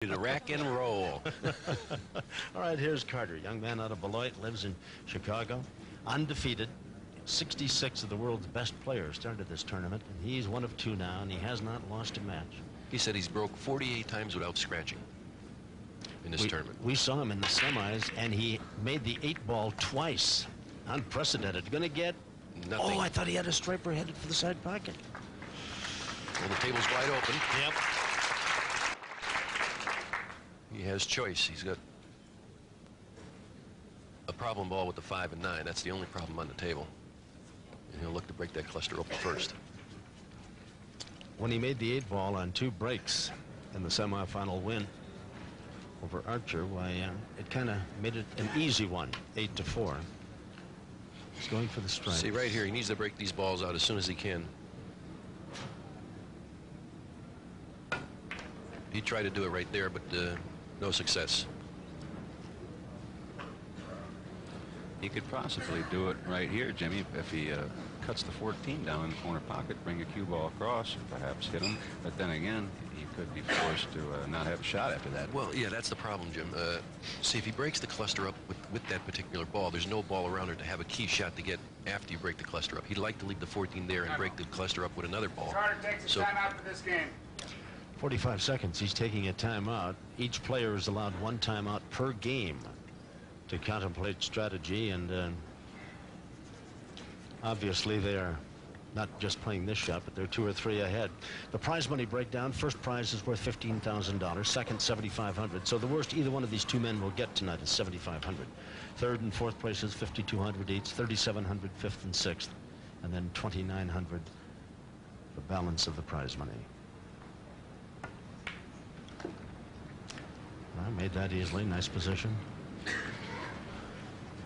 To rack and roll. All right, here's Carter, young man out of Beloit, lives in Chicago, undefeated. 66 of the world's best players started this tournament, and he's one of two now, and he has not lost a match. He said he's broke 48 times without scratching in this tournament. We saw him in the semis, and he made the 8-ball twice. Unprecedented. Going to get... Nothing. Oh, I thought he had a striper headed for the side pocket. Well, the table's wide open. Yep. He has choice. He's got a problem ball with the 5 and 9. That's the only problem on the table. And he'll look to break that cluster open first. When he made the 8-ball on 2 breaks in the semifinal win over Archer, why, it kind of made it an easy one, 8-4. He's going for the strike. See, right here, he needs to break these balls out as soon as he can. He tried to do it right there, but no success. He could possibly do it right here, Jimmy, if he cuts the 14 down in the corner pocket, bring a cue ball across, perhaps hit him. But then again, he could be forced to not have a shot after that. Well, yeah, that's the problem, Jim. See, if he breaks the cluster up with that particular ball, there's no ball around there to have a key shot to get after you break the cluster up. He'd like to leave the 14 there and break the cluster up with another ball. Carter takes a timeout for this game. 45 seconds. He's taking a timeout. Each player is allowed 1 timeout per game to contemplate strategy, and obviously they are not just playing this shot, but they're 2 or 3 ahead. The prize money breakdown: first prize is worth $15,000, second $7,500. So the worst either one of these 2 men will get tonight is $7,500. Third and fourth places $5,200 each, $3,700 fifth and sixth, and then $2,900 the balance of the prize money. I made that easily. Nice position.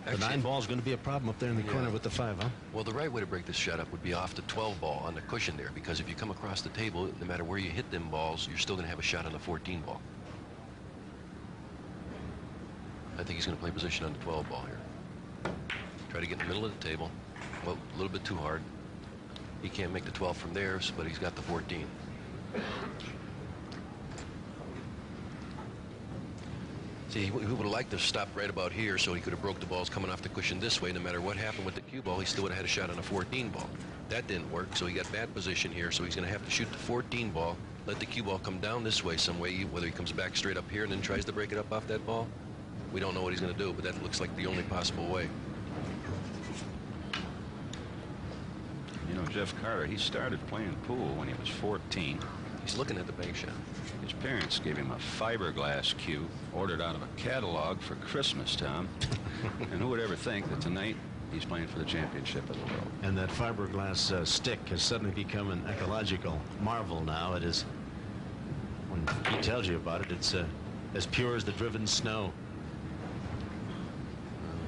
The 9 ball is going to be a problem up there in the corner with the 5, huh? Well, the right way to break this shot up would be off the 12 ball on the cushion there, because if you come across the table, no matter where you hit them balls, you're still going to have a shot on the 14 ball. I think he's going to play position on the 12 ball here. Try to get in the middle of the table. Well, a little bit too hard. He can't make the 12 from there, but he's got the 14. See, he would have liked to stop right about here so he could have broke the balls coming off the cushion this way. No matter what happened with the cue ball, he still would have had a shot on a 14 ball. That didn't work, so he got bad position here, so he's going to have to shoot the 14 ball, let the cue ball come down this way some way, whether he comes back straight up here and then tries to break it up off that ball. We don't know what he's going to do, but that looks like the only possible way. You know, Jeff Carter, he started playing pool when he was 14. He's looking at the bank shot. His parents gave him a fiberglass cue, ordered out of a catalog for Christmas, Tom. And who would ever think that tonight he's playing for the championship of the world? And that fiberglass stick has suddenly become an ecological marvel now. It is, when he tells you about it, it's as pure as the driven snow.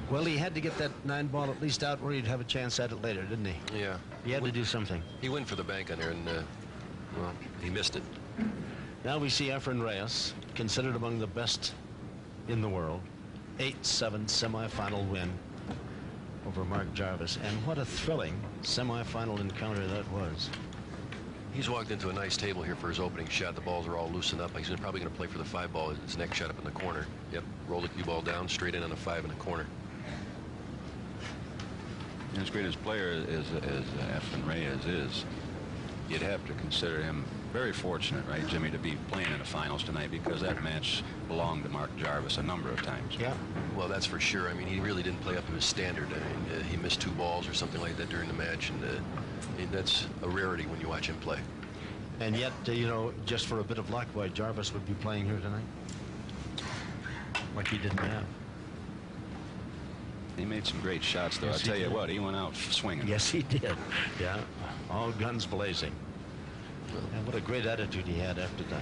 Well, he had to get that 9 ball at least out where he'd have a chance at it later, didn't he? Yeah. He had to do something. He went for the bank on there, and, well, he missed it. Now we see E.Reyes, considered among the best in the world. 8-7 semifinal win over Mark Jarvis. And what a thrilling semifinal encounter that was. He's walked into a nice table here for his opening shot. The balls are all loosened up. He's probably going to play for the 5 ball. His next shot up in the corner. Yep, roll the cue ball down, straight in on the 5 in the corner. And as great as player as E.Reyes is, you'd have to consider him very fortunate, right, Jimmy, to be playing in the finals tonight, because that match belonged to Mark Jarvis a number of times. Yeah. Well, that's for sure. I mean, he really didn't play up to his standard. I mean, he missed 2 balls or something like that during the match, and that's a rarity when you watch him play. And yet, you know, just for a bit of luck, why Jarvis would be playing here tonight? Like he didn't have. He made some great shots, though. Yes, I'll tell you what, he went out swinging. Yes, he did. Yeah, all guns blazing. And what a great attitude he had after the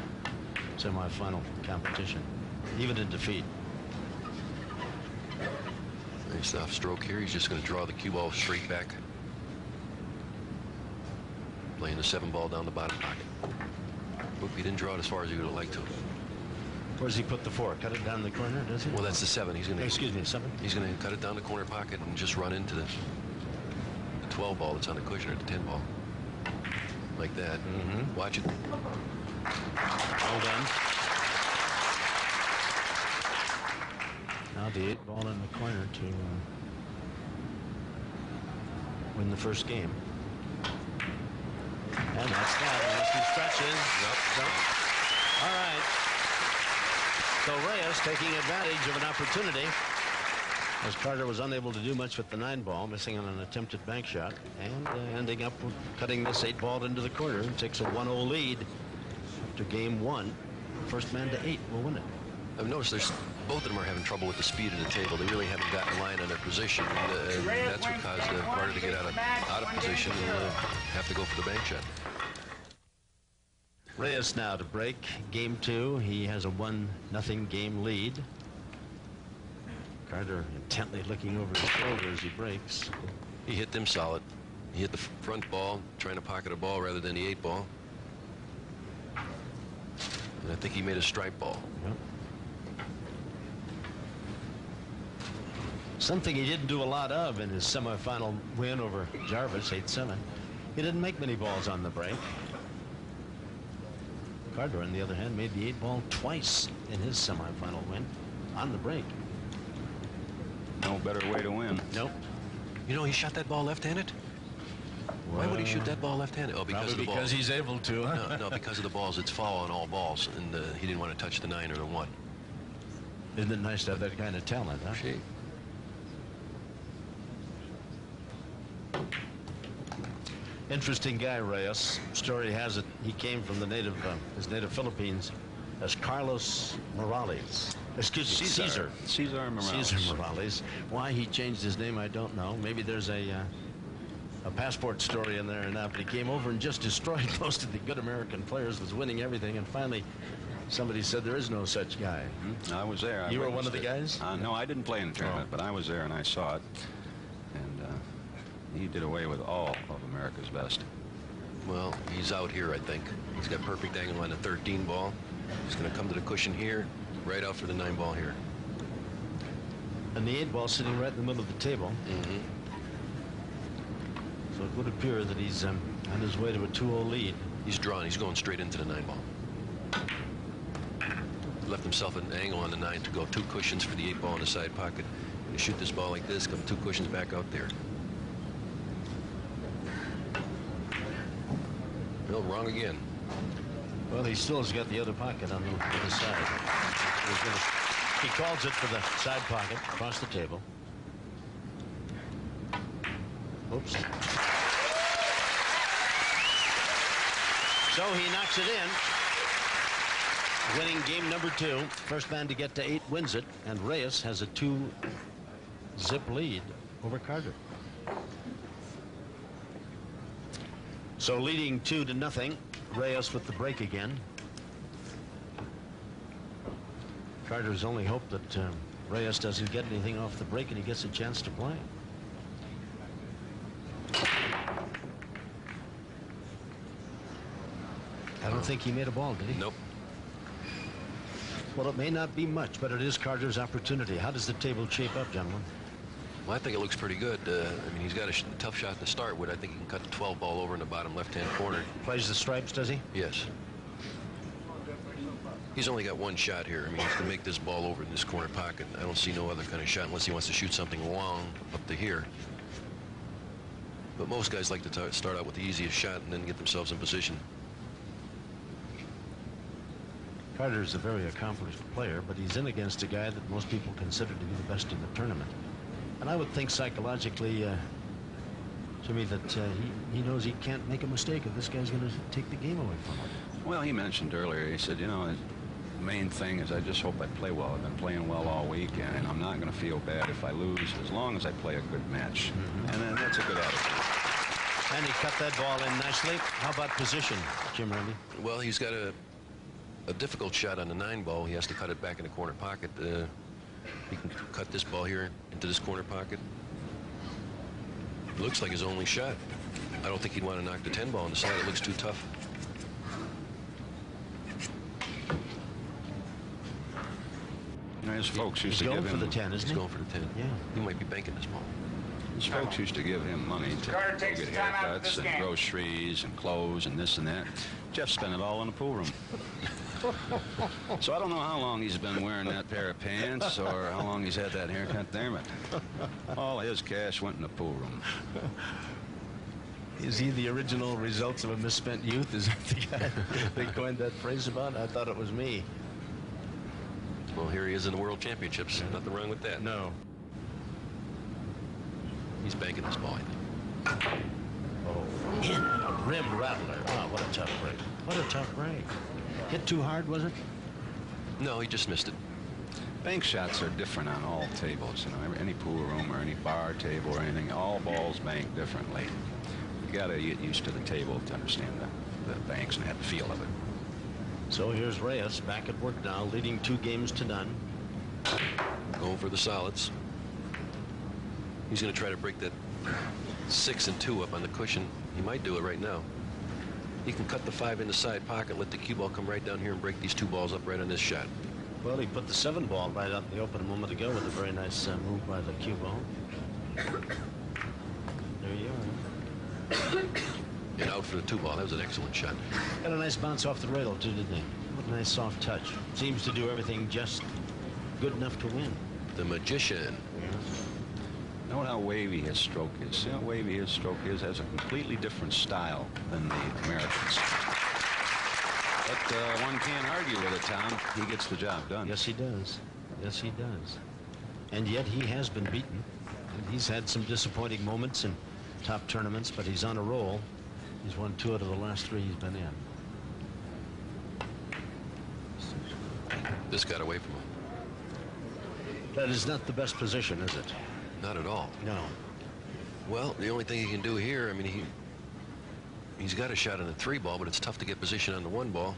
semifinal competition, even in defeat. Nice off stroke here. He's just going to draw the cue ball straight back. Playing the 7 ball down the bottom pocket. Oop, he didn't draw it as far as he would have liked to. Where does he put the 4? Cut it down the corner, does he? Well, that's the 7. He's going to. Excuse me, 7. He's going to cut it down the corner pocket and just run into the 12 ball that's on the cushion, or the 10 ball. Like that. Watch it. Well done. the 8 ball in the corner to win the first game. And that's that, unless he stretches. Nope. All right. So Reyes taking advantage of an opportunity, as Carter was unable to do much with the 9 ball, missing on an attempted bank shot, and ending up cutting this 8 ball into the corner and takes a 1-0 lead after game 1. First man to 8 will win it. I've noticed both of them are having trouble with the speed of the table. They really haven't gotten line on their position, and that's what caused Carter to get out of position and have to go for the bank shot. Reyes now to break game 2. He has a 1-0 game lead. Carter intently looking over his shoulder as he breaks. He hit them solid. He hit the front ball, trying to pocket a ball rather than the 8 ball. And I think he made a stripe ball. Yep. Something he didn't do a lot of in his semifinal win over Jarvis, 8-7. He didn't make many balls on the break. Carter, on the other hand, made the 8 ball twice in his semifinal win on the break. No better way to win. Nope. You know, he shot that ball left-handed? Why would he shoot that ball left-handed? Oh, because of the balls. Because he's able to, huh? No, because of the balls. It's foul on all balls, and he didn't want to touch the 9 or the 1. Isn't it nice to have that kind of talent, huh? Gee. Interesting guy, Reyes. Story has it he came from the his native Philippines as Carlos Morales. Excuse me, Cesar. Cesar Morales. Cesar Morales. Why he changed his name, I don't know. Maybe there's a passport story in there or not, but he came over and just destroyed most of the good American players, was winning everything, and finally somebody said there is no such guy. I was there. You were one of the guys? No, I didn't play in the tournament, but I was there and I saw it. And he did away with all of America's best. Well, he's out here, I think. He's got perfect angle on the 13 ball. He's going to come to the cushion here, right out for the 9 ball here. And the 8 ball sitting right in the middle of the table. Mm-hmm. So it would appear that he's on his way to a 2-0 lead. He's drawn. He's going straight into the 9 ball. Left himself an angle on the 9 to go 2 cushions for the 8 ball in the side pocket. You shoot this ball like this, come 2 cushions back out there. No, wrong again. Well, he still has got the other pocket on the other side. He calls it for the side pocket across the table. Oops. So he knocks it in, winning game number 2. First man to get to 8 wins it, and Reyes has a 2-zip lead over Carter. So leading 2-0, Reyes with the break again. Carter's only hope that Reyes doesn't get anything off the break and he gets a chance to play. I don't think he made a ball, did he? Nope. Well, it may not be much, but it is Carter's opportunity. How does the table shape up, gentlemen? Well, I think it looks pretty good. I mean, he's got a tough shot to start with. I think he can cut the 12 ball over in the bottom left-hand corner. Plays the stripes, does he? Yes. He's only got 1 shot here. I mean, he's going to make this ball over in this corner pocket. I don't see no other kind of shot unless he wants to shoot something long up to here. But most guys like to start out with the easiest shot and then get themselves in position. Carter's a very accomplished player, but he's in against a guy that most people consider to be the best in the tournament. And I would think psychologically, Jimmy, that he knows he can't make a mistake if this guy's going to take the game away from him. Well, he mentioned earlier, he said, you know, the main thing is I just hope I play well. I've been playing well all week, and I'm not going to feel bad if I lose as long as I play a good match. And then that's a good attitude. And he cut that ball in nicely. How about position, Jim Remby? Well, he's got a difficult shot on the 9 ball. He has to cut it back in the corner pocket. He can cut this ball here into this corner pocket. It looks like his only shot. I don't think he'd want to knock the 10 ball on the side. It looks too tough. His folks used to He's give going him for the 10, isn't He's he? going for the 10. Yeah. He might be banking this ball. His folks used to give him money to Carter go takes get the time out of haircuts this and game. groceries and clothes and this and that. Jeff spent it all in the pool room. So I don't know how long he's been wearing that pair of pants or how long he's had that haircut there, but all his cash went in the pool room. Is he the original results of a misspent youth? Is that the guy they coined that phrase about? I thought it was me. Well, here he is in the World Championships. Nothing wrong with that. No. He's banking this ball, I think. Oh, in a rim rattler. Oh, what a tough break. What a tough break. Hit too hard, was it? No, he just missed it. Bank shots are different on all tables. You know, any pool room or any bar table or anything, all balls bank differently. You got to get used to the table to understand the banks and have the feel of it. So here's Reyes back at work now, leading 2-0. Going for the solids. He's going to try to break that 6 and 2 up on the cushion. He might do it right now. He can cut the 5 in the side pocket, let the cue ball come right down here and break these 2 balls up right on this shot. Well, he put the 7 ball right out in the open a moment ago with a very nice move by the cue ball. There you are. And out for the 2 ball. That was an excellent shot. Got a nice bounce off the rail, too, didn't he? What a nice soft touch. Seems to do everything just good enough to win. The magician. Note how wavy his stroke is. See how wavy his stroke is? Has a completely different style than the Americans. But one can't argue with it, Tom. He gets the job done. Yes, he does. Yes, he does. And yet he has been beaten. And he's had some disappointing moments in top tournaments, but he's on a roll. He's won 2 out of the last 3 he's been in. This got away from him. That is not the best position, is it? Not at all. No. Well, the only thing he can do here, I mean, he's got a shot on the 3 ball, but it's tough to get position on the 1 ball.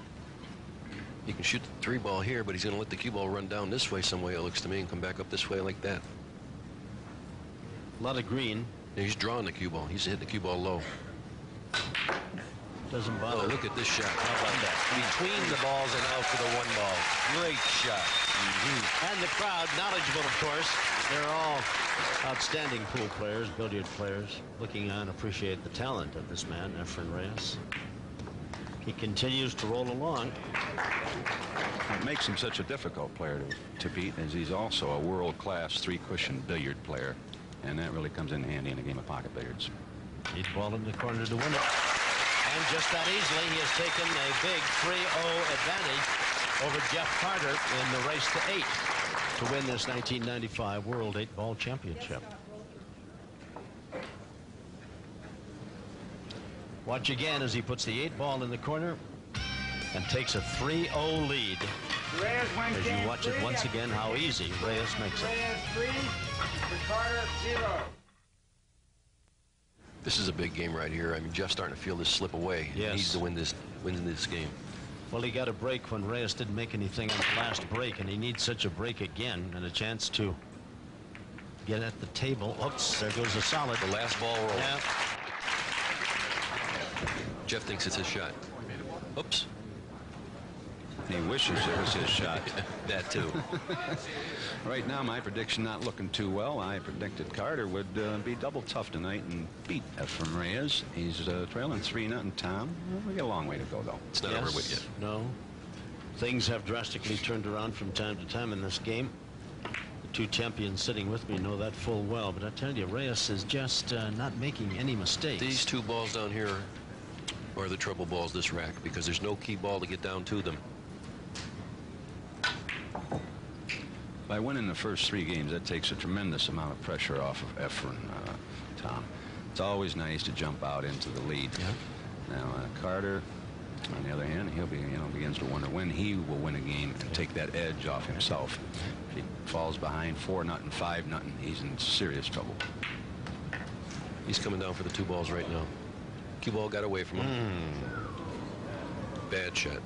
He can shoot the 3 ball here, but he's going to let the cue ball run down this way some way, it looks to me, and come back up this way like that. A lot of green. Yeah, he's drawing the cue ball. He's hitting the cue ball low. Doesn't bother. Oh, look at this shot. How about that? Between the balls and out for the 1 ball. Great shot. And the crowd, knowledgeable, of course. They're all outstanding pool players, billiard players, looking on, appreciate the talent of this man, E.Reyes Reyes. He continues to roll along. What makes him such a difficult player to beat is he's also a world-class 3-cushion billiard player, and that really comes in handy in a game of pocket billiards. He's ball in the corner to win it. And just that easily, he has taken a big 3-0 advantage over J.Carter in the race to 8 to win this 1995 World 8-Ball Championship. Watch again as he puts the 8 ball in the corner and takes a 3-0 lead. Reyes wins As game you watch it 3. once again, how easy Reyes makes it. Reyes 3, J.Carter 0. This is a big game right here. I mean, Jeff's starting to feel this slip away. Yes. He needs to win this game. Well, he got a break when Reyes didn't make anything on the last break, and he needs such a break again and a chance to get at the table. Oops, there goes a solid. The last ball roll. Yeah. Jeff thinks it's his shot. Oops. He wishes it was his shot. That too. Right now, my prediction not looking too well. I predicted Carter would be double tough tonight and beat E.Reyes Reyes. He's trailing 3-0, Tom. We got a long way to go, though. It's not over with yet. No. Things have drastically turned around from time to time in this game. The 2 champions sitting with me know that full well, but I tell you, Reyes is just not making any mistakes. These 2 balls down here are the trouble balls this rack because there's no key ball to get down to them. By winning the first 3 games, that takes a tremendous amount of pressure off of E.Reyes, Tom. It's always nice to jump out into the lead. Yeah. Now, Carter, on the other hand, he'll be, begins to wonder when he will win a game and take that edge off himself. If he falls behind 4-0, 5-0, he's in serious trouble. He's coming down for the 2 balls right now. Cue ball got away from him. Bad shot.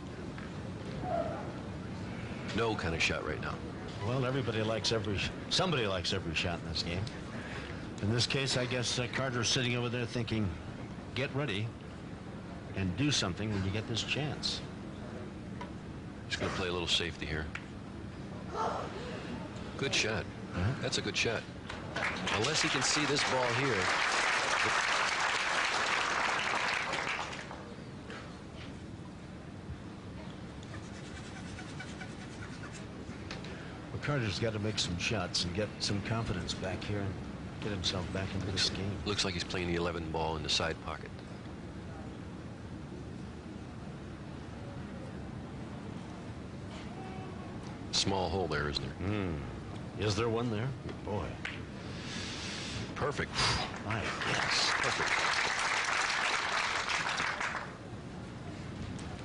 No kind of shot right now. Well, somebody likes every shot in this game. In this case, I guess Carter's sitting over there thinking, get ready and do something when you get this chance. He's going to play a little safety here. Good shot. That's a good shot. Unless he can see this ball here. Carter's got to make some shots and get some confidence back here and get himself back into this game. Looks like he's playing the 11 ball in the side pocket. Small hole there, isn't there? Is there one there? Boy. Perfect. My, yes. Perfect.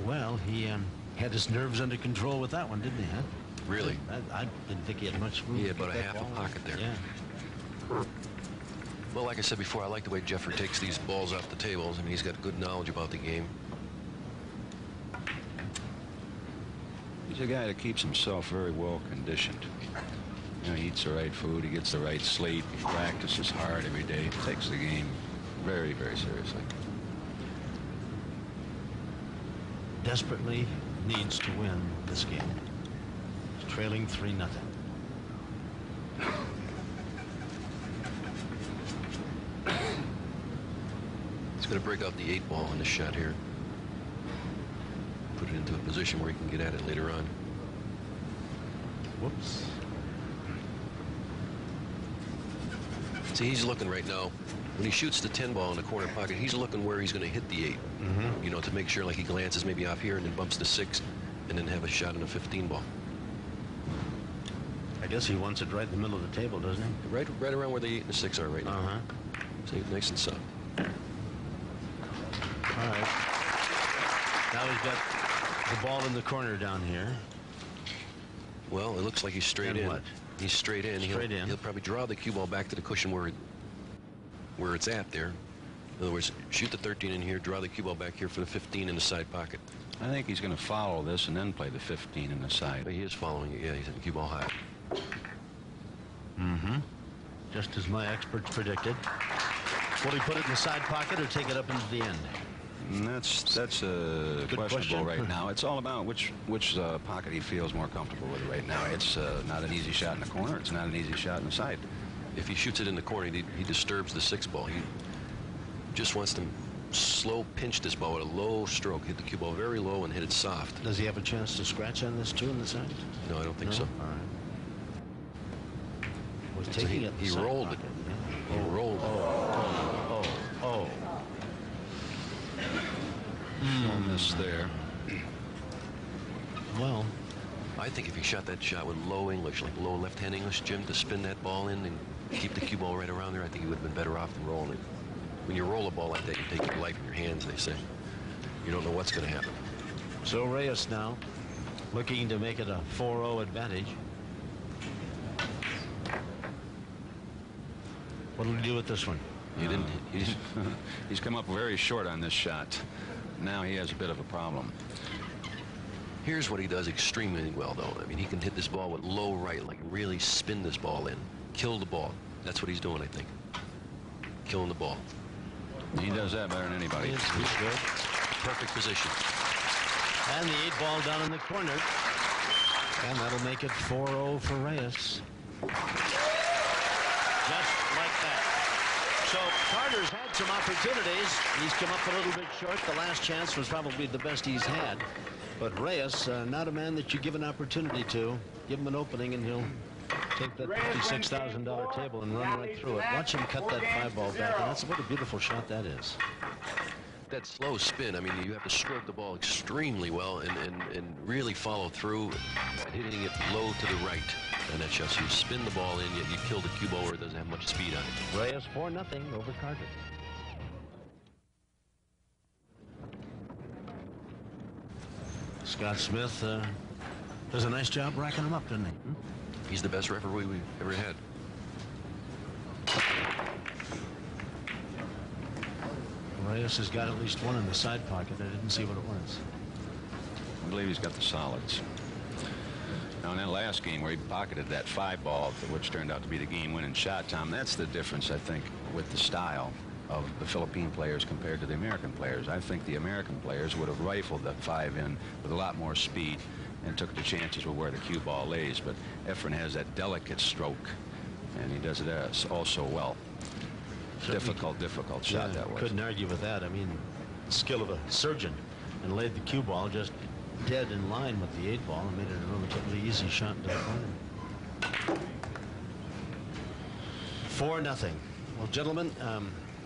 Well, he had his nerves under control with that one, didn't he, huh? Really? I didn't think he had much room. He had to about get a that half a ball. pocket there. Yeah. Well, like I said before, I like the way Jeffrey takes these balls off the tables. I mean, he's got good knowledge about the game. He's a guy that keeps himself very well conditioned. You know, he eats the right food, he gets the right sleep, he practices hard every day, he takes the game very, very seriously. Desperately needs to win this game. He's trailing 3-0. He's going to break out the 8 ball in this shot here. Put it into a position where he can get at it later on. Whoops. See, he's looking right now. When he shoots the 10 ball in the corner pocket, he's looking where he's going to hit the 8. You know, to make sure like he glances maybe off here and then bumps the 6 and then have a shot in a 15 ball. I guess he wants it right in the middle of the table, doesn't he? Right around where the 8 and the 6 are right now. Uh-huh. See, nice and soft. All right. Now he's got the ball in the corner down here. Well, it looks like he's straight And in. what? He's straight in. Straight in. He'll probably draw the cue ball back to the cushion where it's at there. In other words, shoot the 13 in here, draw the cue ball back here for the 15 in the side pocket. I think he's going to follow this and then play the 15 in the side. But he is following it. Yeah, he's hitting the cue ball high. Just as my experts predicted. Will he put it in the side pocket or take it up into the end? And that's questionable question. right now. It's all about which pocket he feels more comfortable with right now. It's not an easy shot in the corner. It's not an easy shot in the side. If he shoots it in the corner, he disturbs the 6 ball. He just wants to slow pinch this ball with a low stroke, hit the cue ball very low and hit it soft. Does he have a chance to scratch on this too in the side? No, I don't think No? so. All right. Was So taking it. he side rolled it. pocket, yeah. He rolled it. Oh. No miss there. Well, I think if he shot that shot with low English, like low left-hand English, Jim, to spin that ball in and keep the cue ball right around there, I think he would have been better off than rolling it. When you roll a ball like that, you take your life in your hands, they say. You don't know what's going to happen. so Reyes now looking to make it a 4-0 advantage. What will he do with this one? You didn't. He's come up very short on this shot. Now he has a bit of a problem. Here's what he does extremely well, though. I mean, he can hit this ball with low right, like really spin this ball in, kill the ball. That's what he's doing, I think. Killing the ball. He does that better than anybody. He's good. Perfect position. And the 8 ball down in the corner. And that'll make it 4-0 for Reyes. Just like that. So Carter's had some opportunities. He's come up a little bit short. The last chance was probably the best he's had. But Reyes, not a man that you give an opportunity to. Give him an opening and he'll take that $56,000 table and run right through it. Watch him cut that 5 ball back. And what a beautiful shot that is. That slow spin, I mean, you have to stroke the ball extremely well and really follow through, hitting it low to the right. And that's just, you spin the ball in, yet you kill the cue ball where it doesn't have much speed on it. Reyes 4-0 over Carter. Scott Smith does a nice job racking him up, doesn't he? He's the best referee we've ever had. Reyes has got at least one in the side pocket. I didn't see what it was. I believe he's got the solids. Now, in that last game where he pocketed that 5 ball, which turned out to be the game-winning shot, Tom, that's the difference, I think, with the style of the Philippine players compared to the American players. I think the American players would have rifled that 5 in with a lot more speed and took the chances with where the cue ball lays. But Efren has that delicate stroke, and he does it also well. Difficult shot that was. Couldn't argue with that. I mean, skill of a surgeon, and laid the cue ball just dead in line with the 8 ball and made it a relatively easy shot into the corner. 4-0. Well, gentlemen,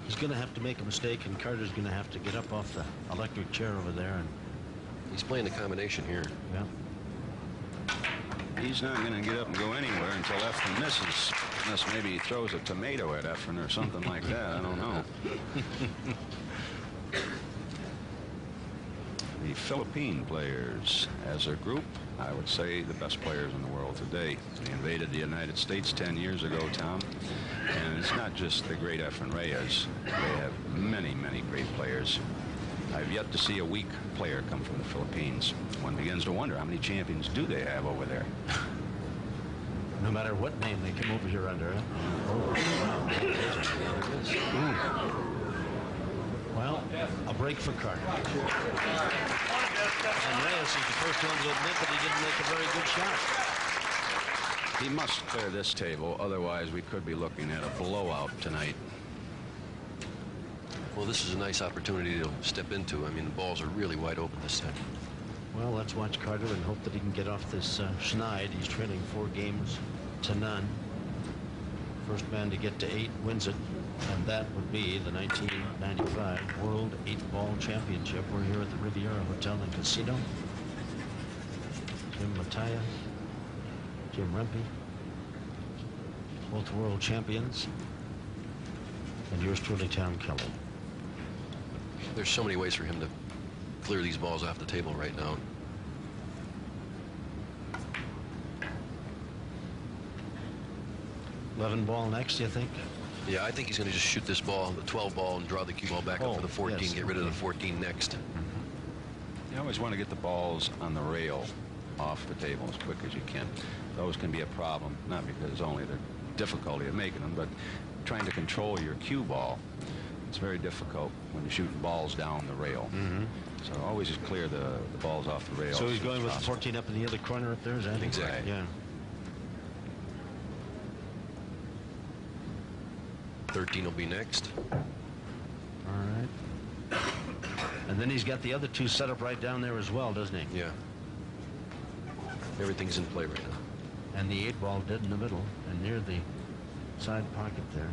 he's going to have to make a mistake, and Carter's going to have to get up off the electric chair over there. And he's playing the combination here. yeah. He's not going to get up and go anywhere until Efren misses, unless maybe he throws a tomato at Efren or something like that. I don't know. The Philippine players, as a group, I would say the best players in the world today. They invaded the United States 10 years ago, Tom. And it's not just the great E.Reyes. They have many, many great players. I've yet to see a weak player come from the Philippines. One begins to wonder how many champions do they have over there. No matter what name they come over here under. Oh, wow. Well, a break for Carter. And Reyes is the first one to admit that he didn't make a very good shot. He must clear this table, otherwise we could be looking at a blowout tonight. Well, this is a nice opportunity to step into. I mean, the balls are really wide open this time. Well, let's watch Carter and hope that he can get off this schneid. He's trailing 4 games to none. First man to get to 8 wins it, and that would be the 1995 World 8-Ball Championship. We're here at the Riviera Hotel and Casino. Jim Mattia, Jim Rempe, both world champions, and yours truly, Tom Kelly. There's so many ways for him to clear these balls off the table right now. $11 ball next, you think? Yeah, I think he's going to just shoot this ball, the 12 ball, and draw the cue ball back up for the 14, yes, get rid of the 14 next. You always want to get the balls on the rail off the table as quick as you can. Those can be a problem, not because only the difficulty of making them, but trying to control your cue ball. It's very difficult when you're shooting balls down the rail. So always just clear the balls off the rail. So he's going with the 14 up in the other corner up there, is that it? Exactly. Yeah. 13 will be next. All right. And then he's got the other 2 set up right down there as well, doesn't he? Yeah. Everything's in play right now. And the 8-ball dead in the middle and near the side pocket there.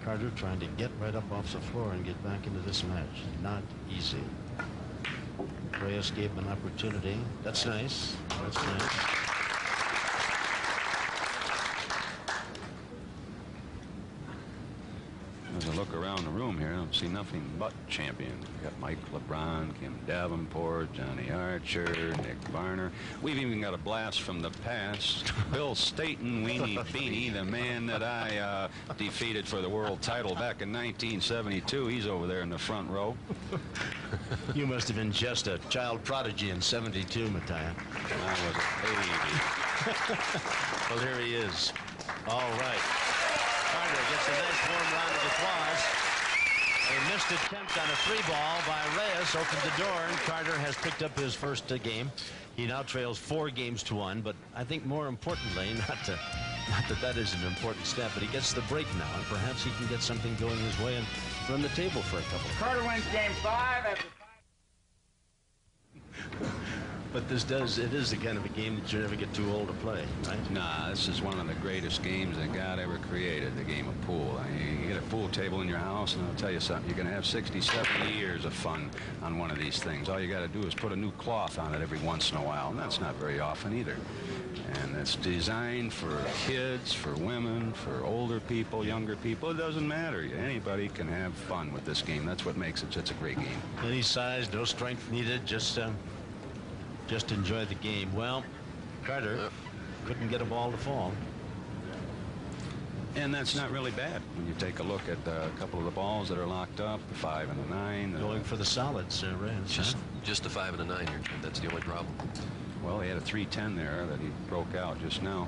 Carter trying to get right up off the floor and get back into this match. Not easy. Reyes gave him an opportunity. That's nice. That's nice. As I look around the room here, I don't see nothing but champions. We got Mike LeBron, Kim Davenport, Johnny Archer, Nick Varner. We've even got a blast from the past. Bill Staten, Weenie Beanie, the man that I defeated for the world title back in 1972. He's over there in the front row. You must have been just a child prodigy in '72, Mattia. I was a baby. Well, here he is. All right. Carter gets a nice warm round of applause. A missed attempt on a 3-ball by Reyes opened the door, and Carter has picked up his first game. He now trails 4 games to 1, but I think more importantly, not that that is an important step, but he gets the break now, and perhaps he can get something going his way and run the table for a couple. Carter wins game 5 after 5. But it is the kind of a game that you never get too old to play, right? Nah, this is one of the greatest games that God ever created, the game of pool. I mean, you get a pool table in your house, and I'll tell you something, you're going to have 60, 70 years of fun on one of these things. All you got to do is put a new cloth on it every once in a while, and that's not very often either. And it's designed for kids, for women, for older people, younger people. It doesn't matter. Anybody can have fun with this game. That's what makes it such a great game. Any size, no strength needed, just enjoy the game. Well, Carter couldn't get a ball to fall. And that's not really bad when you take a look at a couple of the balls that are locked up, the 5 and the 9. Going for the solids, Reyes. Just the 5 and the 9 here, Jim. That's the only problem. Well, he had a 310 there that he broke out just now.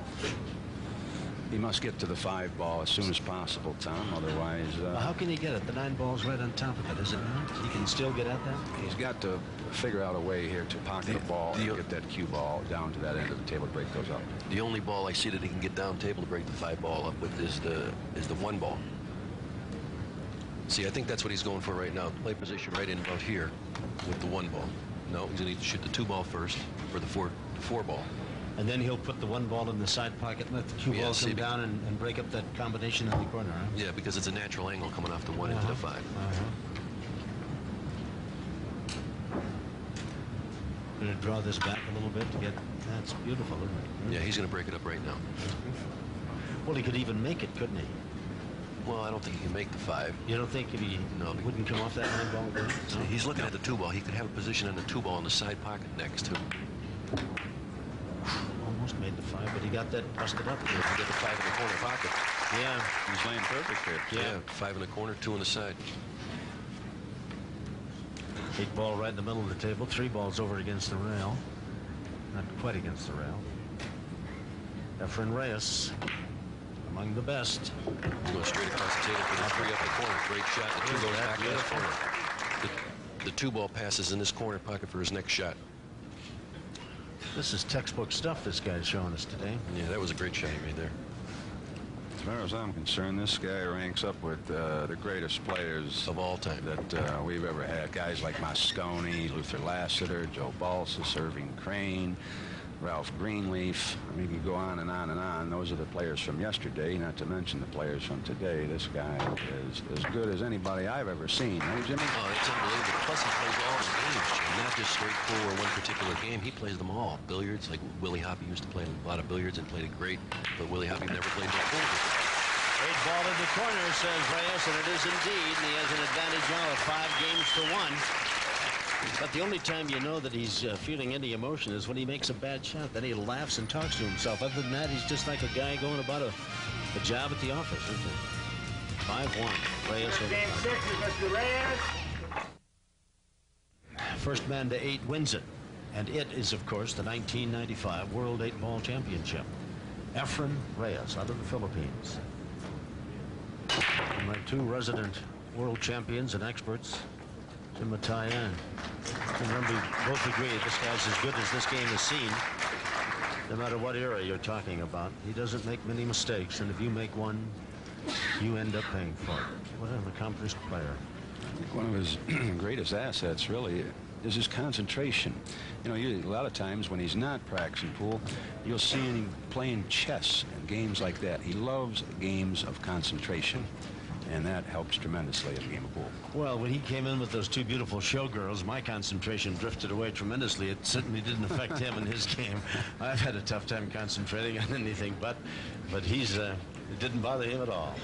He must get to the 5 ball as soon as possible, Tom. Otherwise, well, how can he get it? The 9 ball's right on top of it, is it not? He can still get at that? He's got to figure out a way here to pocket the ball and get that cue ball down to that end of the table to break those up. The only ball I see that he can get down table to break the 5 ball up with is the 1 ball. See, I think that's what he's going for right now. Play position right in about here with the 1 ball. No, he's going to need to shoot the 2 ball first for the 4 ball. And then he'll put the one ball in the side pocket and let the cue ball come down and break up that combination in the corner. Huh? Yeah, because it's a natural angle coming off the 1 into the 5. Going to draw this back a little bit to get. That's beautiful, isn't it? Yeah, he's going to break it up right now. Well, he could even make it, couldn't he? Well, I don't think he can make the 5. You don't think if he wouldn't come off that 9 ball again? So he's looking at the 2 ball. He could have a position on the 2 ball in the side pocket next too. Almost made the 5, but he got that busted up. He got the 5 in the corner pocket. Yeah, He's laying perfect here. Yeah, 5 in the corner, 2 on the side. 8 ball right in the middle of the table. 3 balls over against the rail. Not quite against the rail. E.Reyes, among the best. He's going straight across the table for the 3 up the corner. Great shot. The 2 goes back to the corner. The 2 ball passes in this corner pocket for his next shot. This is textbook stuff this guy's showing us today. Yeah, that was a great shot he made there. As far as I'm concerned, this guy ranks up with the greatest players Of all time. that we've ever had. Guys like Moscone, Luther Lassiter, Joe Balsas, Irving Crane, Ralph Greenleaf. I mean, you can go on and on and on. Those are the players from yesterday, not to mention the players from today. This guy is as good as anybody I've ever seen. Hey, Jimmy? Oh, it's unbelievable. Plus, he plays all the games, Jim. Not just straight pool or one particular game. He plays them all. Billiards, like Willie Hoppe used to play a lot of billiards and played it great, but Willie Hoppe never played no pool before. 8 ball in the corner, says Reyes, and it is indeed. And he has an advantage now of 5 games to 1. But the only time you know that he's feeling any emotion is when he makes a bad shot. Then he laughs and talks to himself. Other than that, he's just like a guy going about a job at the office, isn't he? 5-1. Reyes. Game 6 is Mr. Reyes. First man to 8 wins it. And it is, of course, the 1995 World 8-Ball Championship. E.Reyes out of the Philippines. And my 2 resident world champions and experts, Jim Mataya and remember, both agree this guy's as good as this game has seen. No matter what era you're talking about, he doesn't make many mistakes, and if you make one, you end up paying for it. What an accomplished player. I think one of his greatest assets, really, is his concentration. You know, a lot of times when he's not practicing pool, you'll see him playing chess and games like that. He loves games of concentration, and that helps tremendously in a game of pool. Well, when he came in with those 2 beautiful showgirls, my concentration drifted away tremendously. It certainly didn't affect him in his game. I've had a tough time concentrating on anything, but he's it didn't bother him at all.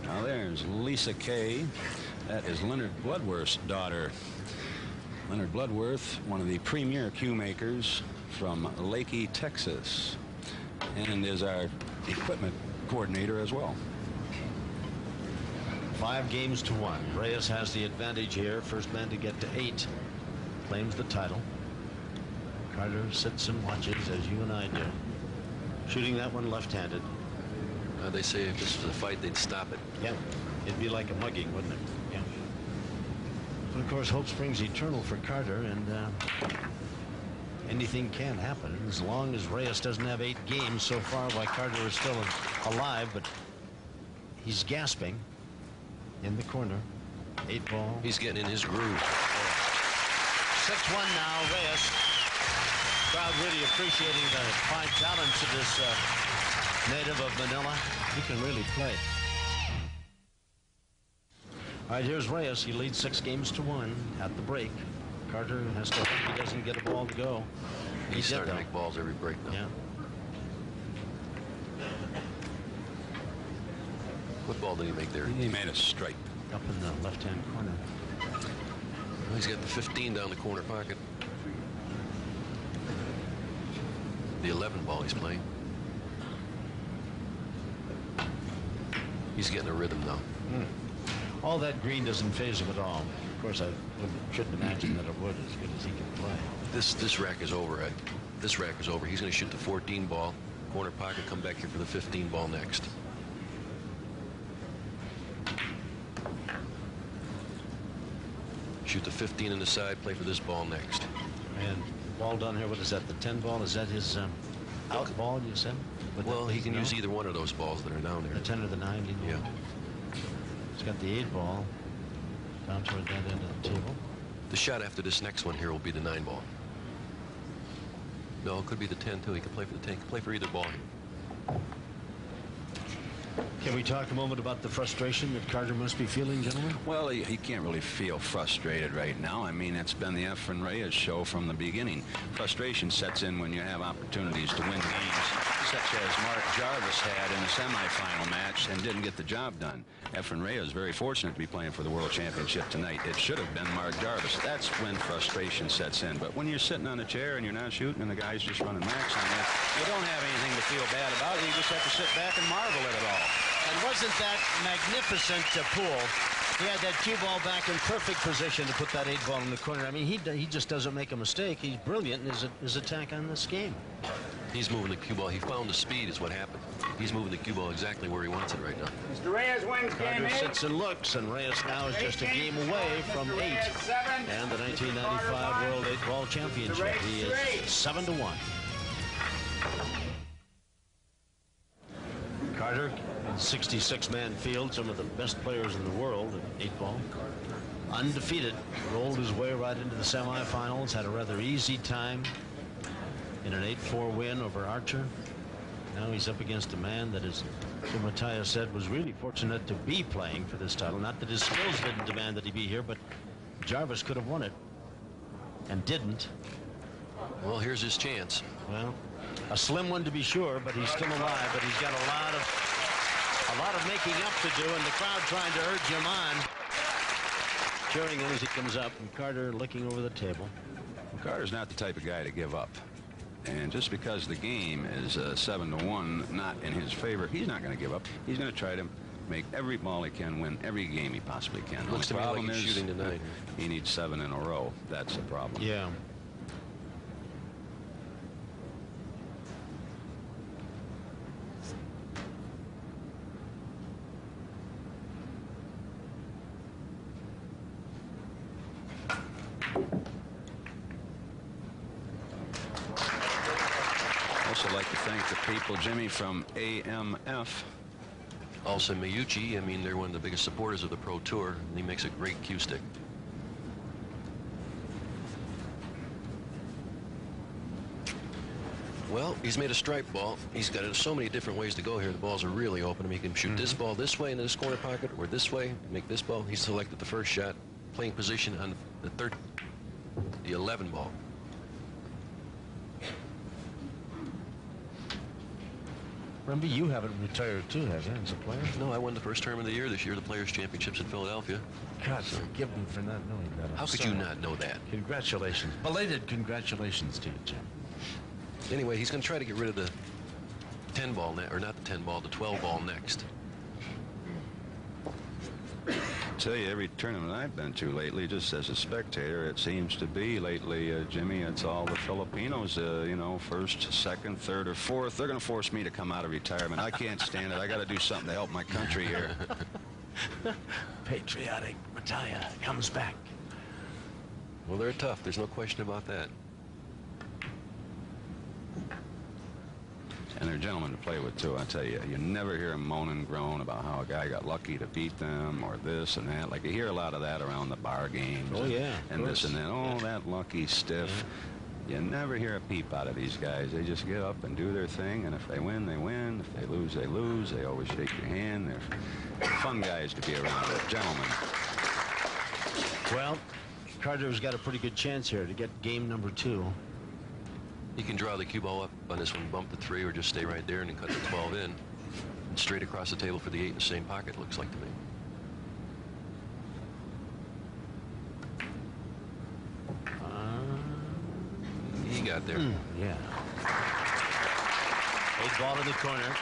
Now there's Lisa Kay. That is Leonard Bloodworth's daughter. Leonard Bloodworth, one of the premier cue makers from Lakey, Texas, and is our equipment coordinator as well. 5 games to 1. Reyes has the advantage here. First man to get to 8 claims the title. Carter sits and watches, as you and I do. Shooting that one left-handed. They say if this was a fight, they'd stop it. Yeah, it'd be like a mugging, wouldn't it? Yeah. But of course, hope springs eternal for Carter, and anything can happen as long as Reyes doesn't have 8 games so far. While Carter is still alive, but he's gasping in the corner. 8 ball. He's getting in his groove. 6-1 now, Reyes. Crowd really appreciating the fine talents of this native of Manila. He can really play. All right, here's Reyes. He leads 6 games to 1 at the break. Carter has to hope he doesn't get a ball to go. He's starting to make balls every break now. Yeah. What ball did he make there? He made a strike. Up in the left-hand corner. Well, he's got the 15 down the corner pocket. The 11 ball he's playing. He's getting a rhythm now. All that green doesn't phase him at all. Of course, I shouldn't imagine that it would, as good as he can play. This rack is over, Ed. This rack is over. He's going to shoot the 14 ball, corner pocket, come back here for the 15 ball next. Shoot the 15 in the side, play for this ball next. And ball down here, what is that, the 10 ball? Is that his out ball, you said? Well, he can use either one of those balls that are down there. The 10 or the 9? You know? Yeah. He's got the 8 ball down toward that end of the table. The shot after this next one here will be the 9 ball. No, it could be the 10 too. He could play for the 10. He could play for either ball. Can we talk a moment about the frustration that Carter must be feeling, gentlemen? Well, he can't really feel frustrated right now. I mean, it's been the E.Reyes show from the beginning. Frustration sets in when you have opportunities to win games, such as Mark Jarvis had in the semifinal match and didn't get the job done. E.Reyes is very fortunate to be playing for the World Championship tonight. It should have been Mark Jarvis. That's when frustration sets in. But when you're sitting on a chair and you're not shooting and the guy's just running max on you, you don't have anything to feel bad about. You just have to sit back and marvel at it all. And wasn't that magnificent pool? He had that cue ball back in perfect position to put that 8 ball in the corner. I mean, he just doesn't make a mistake. He's brilliant in his attack on this game. He's moving the cue ball. He found the speed is what happened. He's moving the cue ball exactly where he wants it right now. Mr. Reyes wins game Carter 8. sits and looks, and Reyes now is just a game away from 8 and the 1995 World 8-Ball Championship. He is 7-1. Carter, 66-man field, some of the best players in the world at 8-ball. Undefeated, rolled his way right into the semifinals, had a rather easy time in an 8-4 win over Archer. Now he's up against a man that, as Jim Matthias said, was really fortunate to be playing for this title. Not that his skills didn't demand that he be here, but Jarvis could have won it and didn't. Well, here's his chance. Well, a slim one to be sure, but he's still alive. But he's got a lot of making up to do, and the crowd trying to urge him on, cheering him as he comes up, and Carter looking over the table. Well, Carter's not the type of guy to give up. And just because the game is 7-1, not in his favor, he's not going to give up. He's going to try to make every ball he can, win every game he possibly can. Looks to me like he's shooting tonight. He needs 7 in a row. That's the problem. Yeah. Also like to thank the people, Jimmy, from AMF. Also Miyuchi, I mean, they're one of the biggest supporters of the Pro Tour, and he makes a great cue stick. Well, he's made a stripe ball. He's got so many different ways to go here. The balls are really open. He can shoot this ball this way into this corner pocket, or this way, make this ball. He selected the first shot, playing position on the 11 ball. Remember, you haven't retired too, have you, as a player? No, I won the first term of the year this year, the Players' Championships in Philadelphia. God, forgive me for not knowing that. How could you not know that? Congratulations. Belated congratulations to you, Jim. Anyway, he's going to try to get rid of the 10 ball, or not the 10 ball, the 12 ball next. I tell you, every tournament I've been to lately, just as a spectator, it seems to be lately, Jimmy, it's all the Filipinos, you know, first, second, third, or fourth. They're going to force me to come out of retirement. I can't stand it. I got to do something to help my country here. Patriotic Mattia comes back. Well, they're tough. There's no question about that. And they're gentlemen to play with, too. I tell you, you never hear them moan and groan about how a guy got lucky to beat them or this and that. Like, you hear a lot of that around the bar games. Oh, yeah. And this and that. Oh, that lucky stiff. Yeah. You never hear a peep out of these guys. They just get up and do their thing, and if they win, they win. If they lose, they lose. They always shake your hand. They're fun guys to be around. Gentlemen. Well, Carter's got a pretty good chance here to get game number 2. He can draw the cue ball up on this one, bump the 3, or just stay right there and then cut the 12 in. And straight across the table for the 8 in the same pocket, looks like to me. He got there. Yeah. 8 ball in the corner.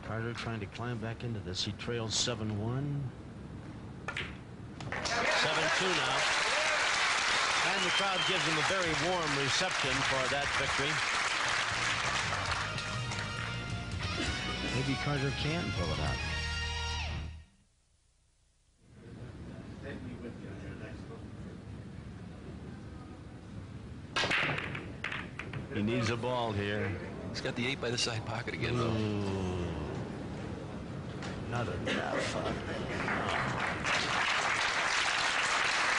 Carter trying to climb back into this. He trails 7-1. 7-2 now. And the crowd gives him a very warm reception for that victory. Maybe Carter can pull it out. He needs a ball here. He's got the 8 by the side pocket again, though. Ooh. Not enough.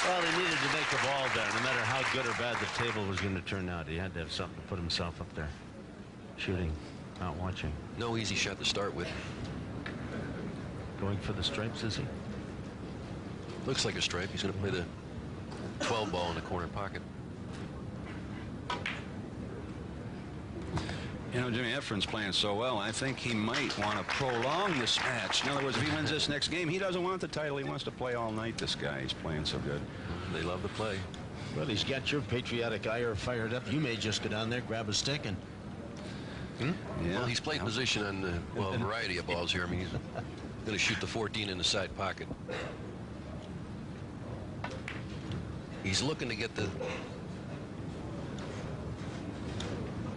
Well, he needed to make the ball there. No matter how good or bad the table was going to turn out, he had to have something to put himself up there. Shooting, not watching. No easy shot to start with. Going for the stripes, is he? Looks like a stripe. He's going to play the 12 ball in the corner pocket. You know, Jimmy Efren's playing so well, I think he might want to prolong this match. In other words, if he wins this next game, he doesn't want the title. He wants to play all night, this guy. He's playing so good. They love to play. Well, he's got your patriotic ire fired up. You may just go down there, grab a stick, and... Yeah. Well, he's played position on a variety of balls here. I mean, he's going to shoot the 14 in the side pocket. He's looking to get to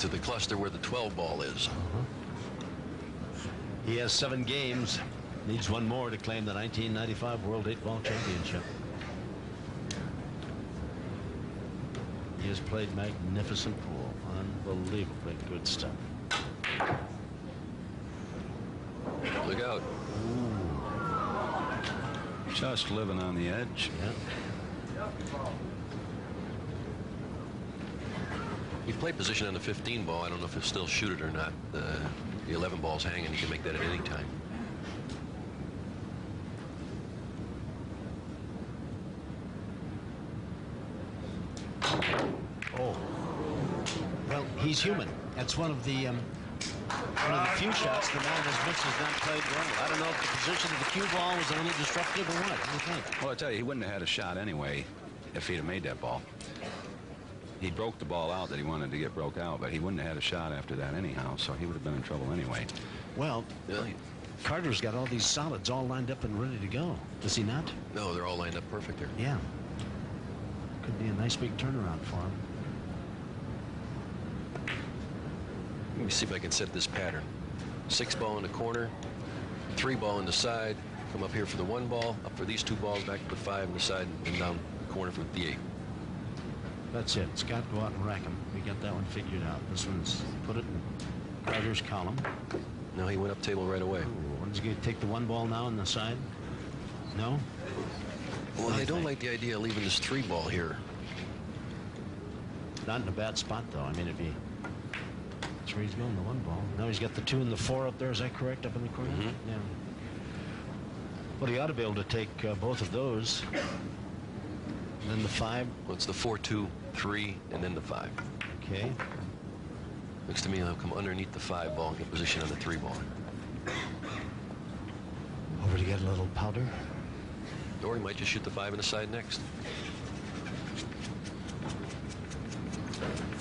the cluster where the 12 ball is. He has 7 games. Needs one more to claim the 1995 World 8-Ball Championship. He has played magnificent pool. Unbelievably good stuff. Look out. Just living on the edge. Yeah. He played position on the 15 ball. I don't know if he'll still shoot it or not. The 11 ball's hanging. He can make that at any time. Oh. Well, he's human. That's one of the few shots the man has missed has not played well. I don't know if the position of the cue ball was a little disruptive or what. What do you think? Well, I tell you, he wouldn't have had a shot anyway if he'd have made that ball. He broke the ball out that he wanted to get broke out, but he wouldn't have had a shot after that anyhow, so he would have been in trouble anyway. Well, Really? Carter's got all these solids all lined up and ready to go. Does he not? No, they're all lined up perfect here. Yeah. Could be a nice big turnaround for him. Let me see if I can set this pattern. 6 ball in the corner, 3 ball in the side, come up here for the 1 ball, up for these 2 balls, back to the 5 in the side, and down the corner for the 8. That's it. Scott, go out and rack him. We got that one figured out. This one's put it in Carter's column. No, he went up table right away. One's he going to take the 1 ball now on the side? No? Well, I don't like the idea of leaving this 3 ball here. Not in a bad spot, though. I mean, it'd be... That's where he's going, the 1 ball. Now he's got the 2 and the 4 up there. Is that correct, up in the corner? Yeah. Well, he ought to be able to take both of those. And then the 5. Well, it's the 4, 2, 3, and then the 5. Okay. Looks to me he'll come underneath the 5 ball and get position on the 3 ball. Over to get a little powder. Or he might just shoot the 5 in the side next.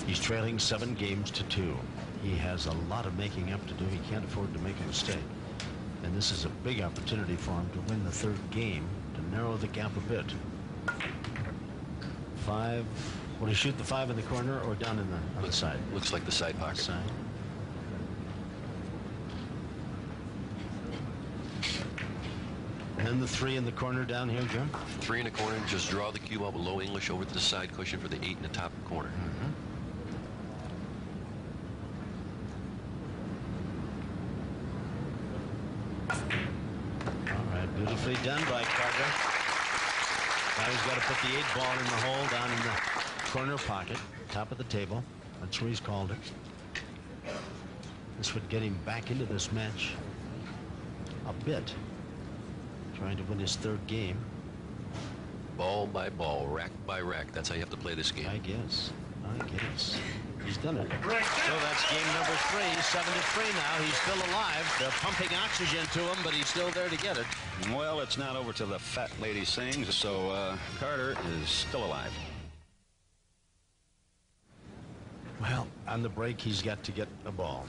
He's trailing 7 games to 2. He has a lot of making up to do. He can't afford to make a mistake. And this is a big opportunity for him to win the 3rd game, to narrow the gap a bit. 5. Will he shoot the 5 in the corner or down in on the side? Looks like the side pocket. Side. And then the 3 in the corner down here, Joe? 3 in the corner, just draw the cue ball with low English over to the side cushion for the 8 in the top corner. All right, beautifully done by Carter. Now he's got to put the 8 ball in the hole down in the corner pocket, top of the table. That's where he's called it. This would get him back into this match a bit. Trying to win his 3rd game. Ball by ball, rack by rack. That's how you have to play this game. I guess. He's done it. So that's game number 3. 7-3 now. He's still alive. They're pumping oxygen to him, but he's still there to get it. Well, it's not over till the fat lady sings, so Carter is still alive. Well, on the break, he's got to get the ball.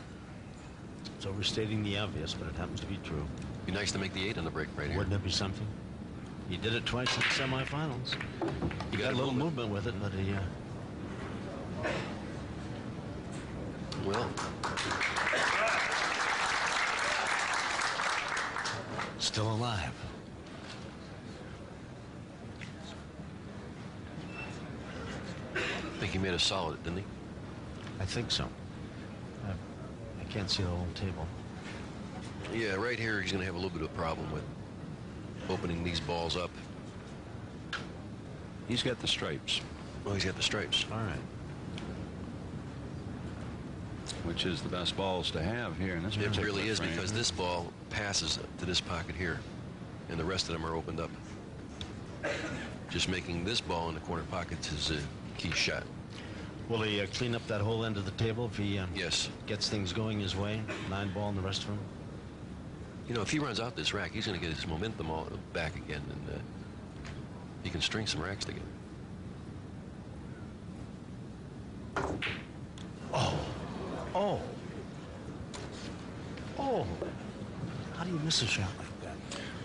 It's overstating the obvious, but it happens to be true. Be nice to make the 8 on the break right here. Wouldn't it be something? He did it twice in the semifinals. He got a little movement with it, but he... Well, still alive. I think he made a solid, didn't he? I think so. I can't see the whole table. Yeah, right here he's going to have a little bit of a problem with opening these balls up. He's got the stripes. Well, he's got the stripes. All right. Which is the best balls to have here in this It particular really is, frame. because this ball passes to this pocket here, and the rest of them are opened up. Just making this ball in the corner pockets is a key shot. Will he clean up that whole end of the table if he Yes. gets things going his way? 9-ball and the rest of them? You know, if he runs out this rack, he's going to get his momentum all back again, and he can string some racks together. Oh. How do you miss a shot like that?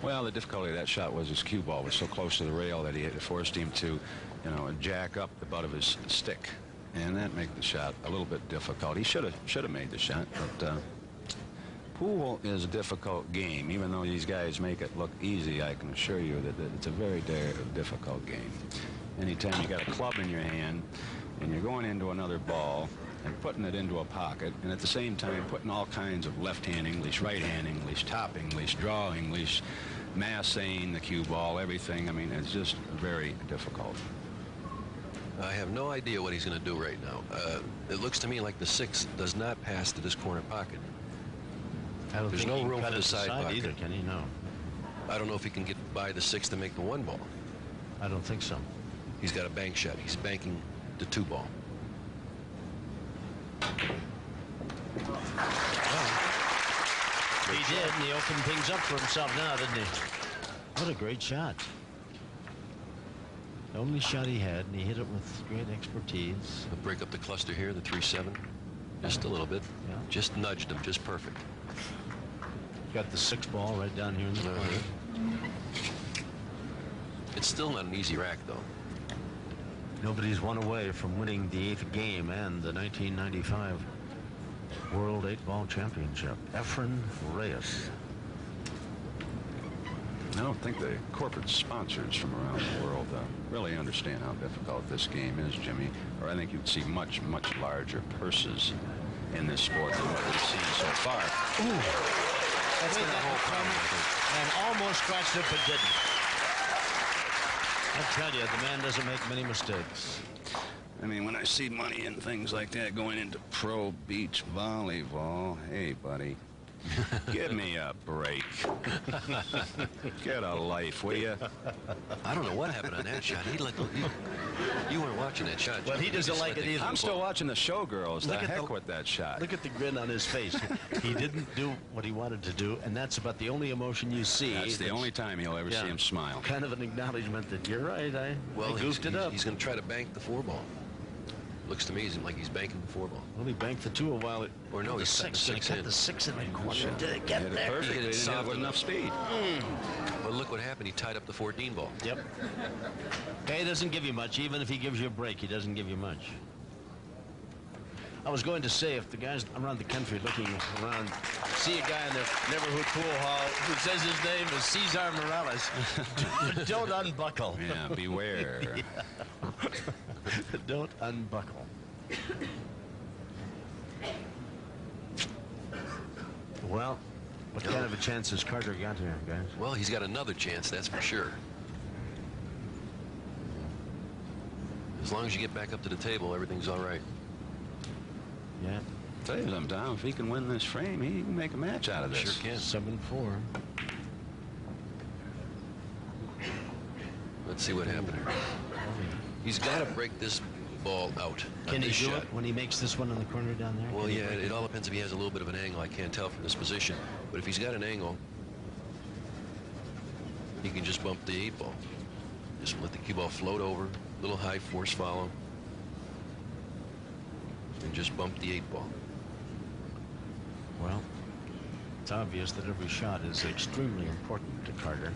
Well, the difficulty of that shot was his cue ball was so close to the rail that it forced him to, you know, jack up the butt of his stick, and that made the shot a little bit difficult. He should have made the shot, but pool is a difficult game. Even though these guys make it look easy, I can assure you that it's a very difficult game. Anytime you got a club in your hand and you're going into another ball and putting it into a pocket, and at the same time putting all kinds of left-hand English, right-hand English, top English, draw English, massing the cue ball, everything. I mean, it's just very difficult. I have no idea what he's going to do right now. It looks to me like the 6 does not pass to this corner pocket. I don't There's think no he can room cut for the it side aside pocket. either, can he? No. I don't know if he can get by the 6 to make the 1 ball. I don't think so. He's got a bank shot. He's banking the 2 ball. He did, and he opened things up for himself now, didn't he? What a great shot. The only shot he had, and he hit it with great expertise. He'll break up the cluster here, the 3-7, just a little bit. Yeah. Just nudged him, just perfect. Got the 6-ball right down here in the corner. It's still not an easy rack, though. Nobody's one away from winning the 8th game and the 1995 World 8-Ball Championship. E.Reyes. I don't think the corporate sponsors from around the world really understand how difficult this game is, Jimmy. Or I think you'd see much, much larger purses in this sport than what we've seen so far. Ooh. That's been the whole problem, I think. And almost scratched it, but didn't. I tell you, the man doesn't make many mistakes. I mean, when I see money and things like that going into pro beach volleyball, hey, buddy, give me a break. Get a life, will you? I don't know what happened on that shot. You weren't watching that shot. Well, he Jimmy. doesn't just like let it either. I'm still watching the showgirls. The heck with that shot. Look at the grin on his face. He didn't do what he wanted to do, and that's about the only emotion you see. That's the only time you'll ever see him smile. Kind of an acknowledgement that you're right. I goofed it up. He's going to try to bank the 4 ball. Looks to me like he's banking the 4 ball. Well, he banked the 2 a while. Or no, he's setting the 6 got in. the 6 in the corner. Did it get Hit it there? perfectly. He hit it He didn't hit it soft with enough speed. Well, look what happened. He tied up the 14 ball. Yep. Okay, he doesn't give you much. Even if he gives you a break, he doesn't give you much. I was going to say, if the guys around the country looking around see a guy in the neighborhood pool hall who says his name is Cesar Morales, don't unbuckle. Yeah, beware. Don't unbuckle. Well, what kind of a chance has Carter got here, guys? Well, he's got another chance, that's for sure. As long as you get back up to the table, everything's all right. Yeah. Tell you something, Tom, if he can win this frame, he can make a match out of this. Sure can. 7-4. Let's see what happened here. He's got to break this ball out. Can he do shot. it when he makes this one in the corner down there? Well, Can he yeah, break it all depends if he has a little bit of an angle. I can't tell from this position. But if he's got an angle, he can just bump the 8 ball. Just let the cue ball float over, little high force follow, and just bump the 8 ball. Well, it's obvious that every shot is extremely important to Carter.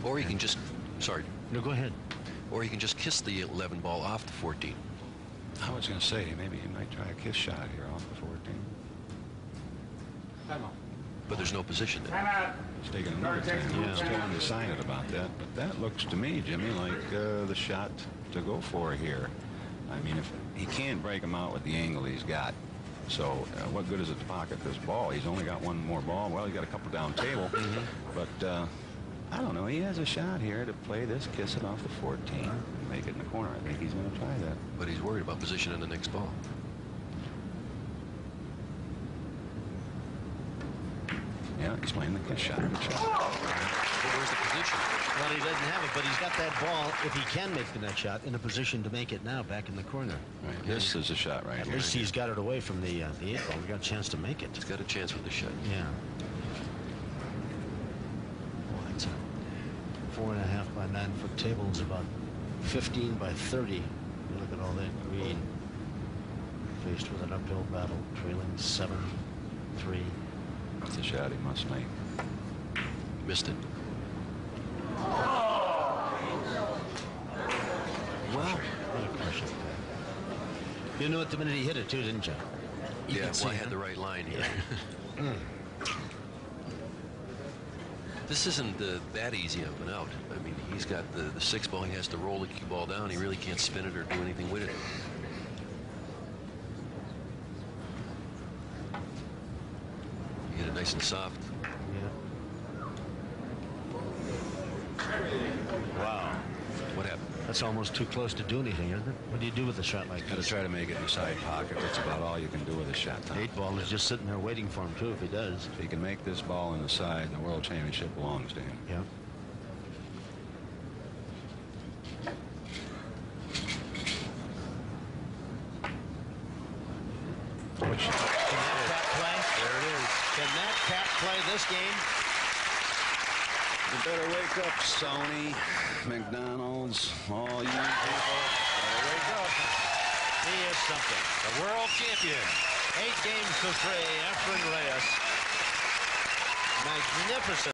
Or he can just, No, go ahead. or he can just kiss the 11 ball off the 14. I was going to say, maybe he might try a kiss shot here off the 14. But there's no position there. Time out. He's taking another time. Yeah. Still undecided about that. But that looks to me, Jimmy, like the shot to go for here. I mean, if he can't break him out with the angle he's got. So what good is it to pocket this ball? He's only got one more ball. Well, he's got a couple down table. But I don't know. He has a shot here to play this, kiss it off the 14, and make it in the corner. I think he's going to try that. But he's worried about position in the next ball. Yeah, he's playing the kiss shot. Good shot. But where's the position? Well, he doesn't have it, but he's got that ball, if he can make the net shot, in a position to make it now back in the corner. Right. This is a shot right At here. least he's got it away from the 8 ball. We got a chance to make it. He's got a chance with the shot. Yeah. Well, it's a 4.5 by 9 foot table. It's about 15 by 30. You look at all that green. Faced with an uphill battle, trailing 7-3. It's a shot he must make. Missed it. Well, what a question. You knew it the minute he hit it, too, didn't you? You Yeah, can see well, I had it. the right line here. This isn't that easy up and out. I mean, he's got the 6 ball. He has to roll the cue ball down. He really can't spin it or do anything with it. You get it nice and soft. Wow. What happened? That's almost too close to do anything, isn't it? What do you do with a shot like Got to this? try to make it in the side pocket. That's about all you can do with a shot. Tom. 8 ball is just sitting there waiting for him, too, if he does. If he can make this ball in the side, the World Championship belongs to him. Yeah. Which, can that cat play? There it is. Can that cat play this game? You better wake up, Sony, McDonald's, all you people. Better wake up. He is something. The world champion. 8 games to 3, E.Reyes. Magnificent.